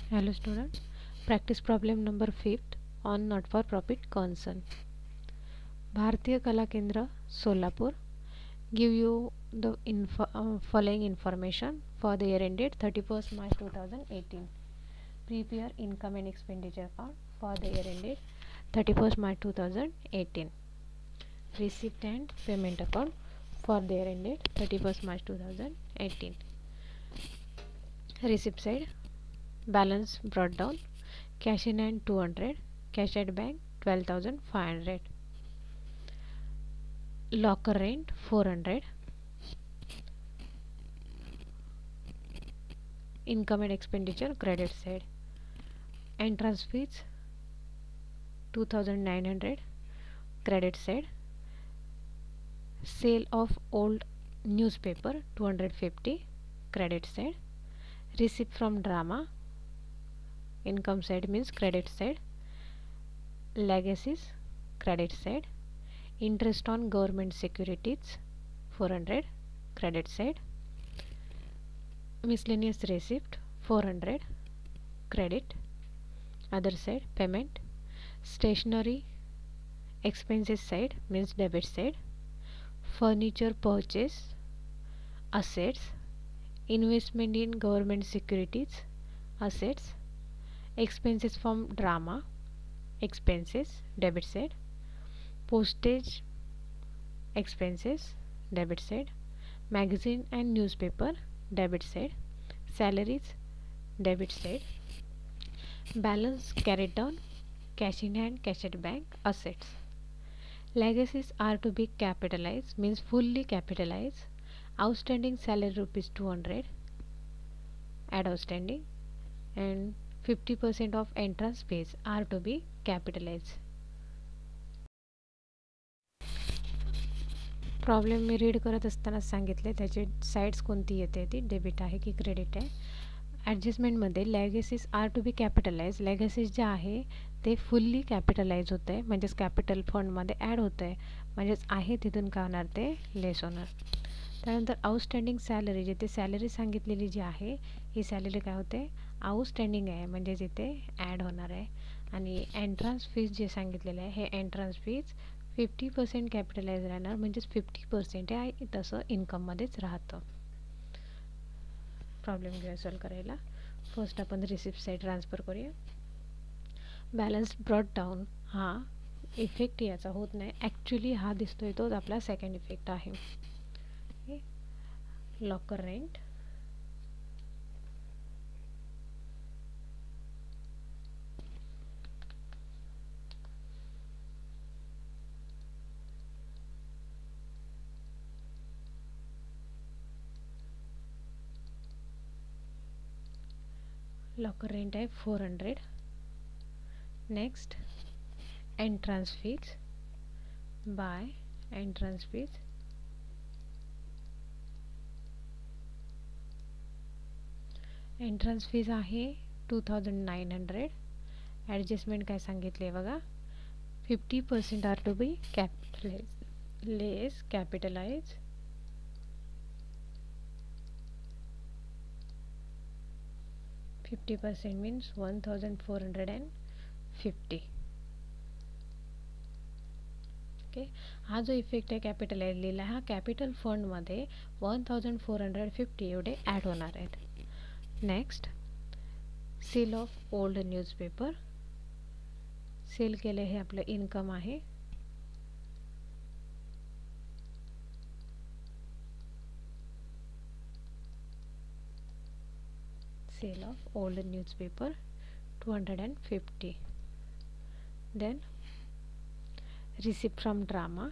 Hello student. Practice problem number 5th on not for profit concern. Bharatiya Kala Kendra, Solapur give you the following information for the year ended 31st March 2018. Prepare income and expenditure account for the year ended 31st March 2018. Receipt and payment account for the year ended 31st March 2018. Receipt side balance brought down, cash in hand 200, cash at bank 12,500, locker rent 400, income and expenditure credit side, entrance fees 2,900 credit side, sale of old newspaper 250 credit side, receipt from drama income side means credit side, legacies credit side, interest on government securities 400 credit side, miscellaneous receipt 400 credit other side payment, stationery expenses side means debit side, furniture purchase assets, investment in government securities assets, expenses from drama expenses debit side, postage expenses debit side, magazine and newspaper debit side, salaries debit side, balance carried down, cash in hand cash at bank assets. Legacies are to be capitalized means fully capitalized. Outstanding salary rupees 200 add outstanding, and 50% of entrance fees are to be capitalized. Problem me read करत असताना सांगितले त्याची sides कोणती येते ती debit आहे की credit आहे. ॲडजस्टमेंटमध्ये लेगॅसीज आर टू बी कॅपिटलाइज लेगॅसीज जे आहे ते फुल्ली कॅपिटलाइज होतं आहे म्हणजेच कॅपिटल फंडमध्ये ॲड होतं आहे म्हणजेच आहे तिथून काय होणार ते लेस होणार. त्यानंतर आउटस्टँडिंग सॅलरी जिथे सॅलरी सांगितलेली जी आहे ही सॅलरी काय होते आउटस्टँडिंग आहे म्हणजे जिथे ॲड होणार आहे. आणि एंट्रन्स फीज जे सांगितलेलं आहे हे एंट्रन्स फीज 50% कॅपिटलाइज राहणार म्हणजेच 50% आहे तसं इन्कममध्येच राहतं. प्रॉब्लेम घेऊया सॉल्व करायला. फर्स्ट आपण रिसिप्ट साईड ट्रान्सफर करूया. बॅलन्स ब्रॉट डाऊन हा इफेक्ट याचा होत नाही ॲक्च्युली हा दिसतोय तोच आपला सेकंड इफेक्ट आहे. लॉकर रेंट लॉकर रेंट आहे 400. Next entrance fees by entrance fees entrance fees आहे 2,900. ॲडजस्टमेंट काय सांगितले बघा 50% are to be capitalise less capitalise 50% means 1,450. Okay हा जो इफेक्ट आहे कॅपिटलाइज लिहिला हा कॅपिटल फंडमध्ये 1,450 एवढे ॲड होणार आहेत. Next sale of old newspaper sale केले हे आपलं इन्कम आहे. Sale of old newspaper 250. Then receipt from drama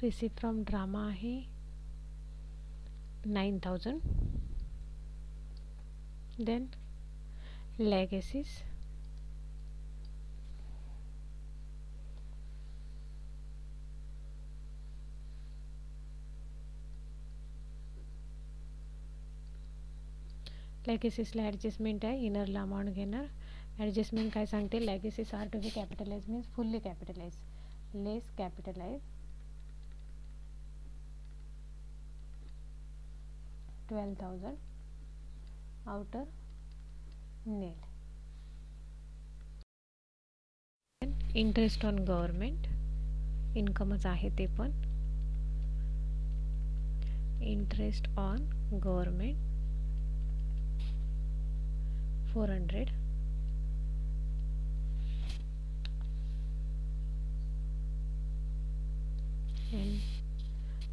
receipt from drama आहे 9,000. Then legacies लेगॅसीसला ॲडजस्टमेंट आहे इनरला अमाऊंट घेणार ॲडजस्टमेंट काय सांगते, legacies are to be capitalized means fully capitalized, less capitalized 12,000 outer net. Interest on government इन्कमच आहे ते पण, interest on government 400 and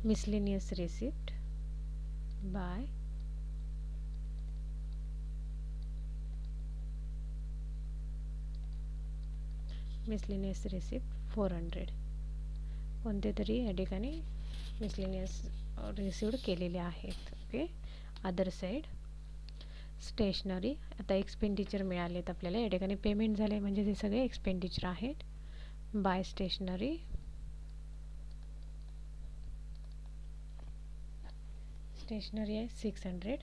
miscellaneous receipt by miscellaneous receipt 400. कोणते तरी या ठिकाणी मिसलेनियस रिसिव्ड केलेले आहेत. ओके. अदर साईड स्टेशनरी, आता एक्सपेंडिचर मिळालेत आपल्याला, या ठिकाणी पेमेंट झाले म्हणजे ते सगळे एक्सपेंडिचर आहेत. बाय स्टेशनरी आहे 600.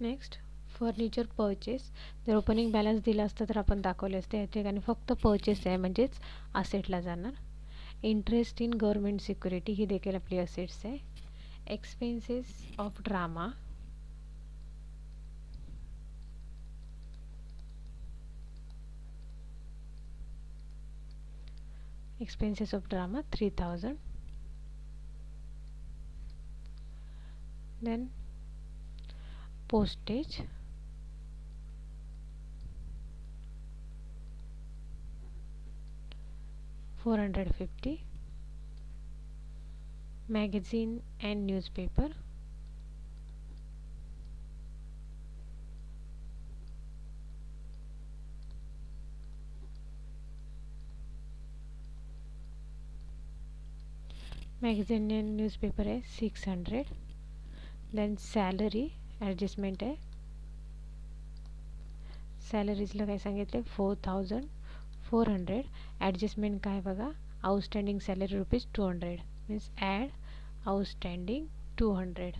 नेक्स्ट फर्निचर परचेस, जर ओपनिंग बॅलन्स दिला असतं तर आपण दाखवले असते, या ठिकाणी फक्त परचेस आहे म्हणजेच असेटला जाणार. इंटरेस्ट इन गव्हर्मेंट सिक्युरिटी ही देखील आपली असेट्स आहे. Expenses of drama expenses of drama 3000. Then postage 450. Magazine and newspaper magazine and newspaper है 600. then salary adjustment है, सॅलरीजला काय सांगितले 4400. ॲडजस्टमेंट काय बघा, outstanding salary rupees 200 means add outstanding 200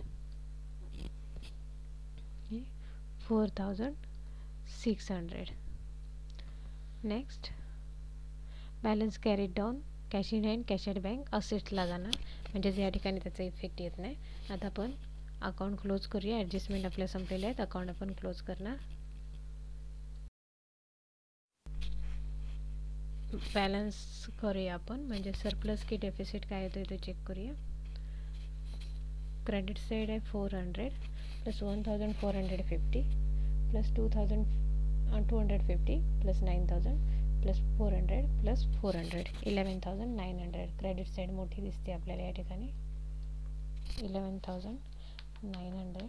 4600. Next balance carried down cash in hand cash at bank असेट्सला जाणार म्हणजेच या ठिकाणी त्याचा इफेक्ट येत नाही. आता आपण अकाउंट क्लोज करूया. ॲडजस्टमेंट आपल्या संपलेले आहेत, अकाउंट आपण क्लोज करणार. बॅलन्स करूया आपण, म्हणजे सरप्लस की डेफिसिट काय येतो ते चेक करूया. क्रेडिट साईड आहे 400 plus 1450 plus 2250 plus 9000 plus 400 plus 400 11900. Credit side मोठी दिसते आपल्याला या ठिकाणी 11900.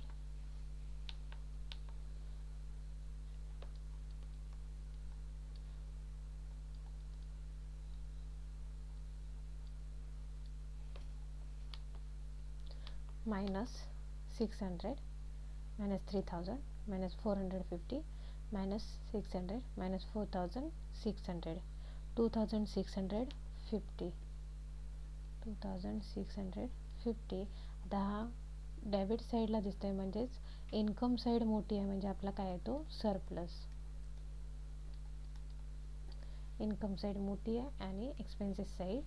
minus 600 minus 3000 minus 450 minus 600 minus 4600 2650 2650. आता हा डेबिट साईडला दिसतोय म्हणजेच इन्कम साईड मोठी आहे म्हणजे आपला काय येतो सरप्लस. इन्कम साईड मोठी आहे आणि एक्सपेन्सेस साईड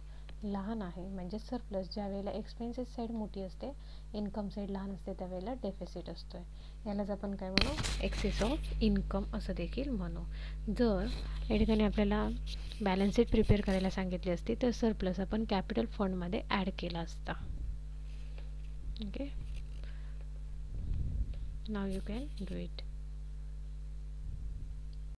लहान आहे म्हणजे सरप्लस. ज्या वेळेला एक्सपेन्सेस साईड मोठी असते इन्कम साईड लहान असते त्यावेळेला डेफिसिट असतोय. यालाच आपण काय म्हणू एक्सेस ऑफ इन्कम असं देखील म्हणू. जर या ठिकाणी आपल्याला बॅलन्स शीट प्रिपेअर करायला सांगितली असती तर सरप्लस आपण कॅपिटल फंडमध्ये ॲड केला असता. Okay, now you can do it.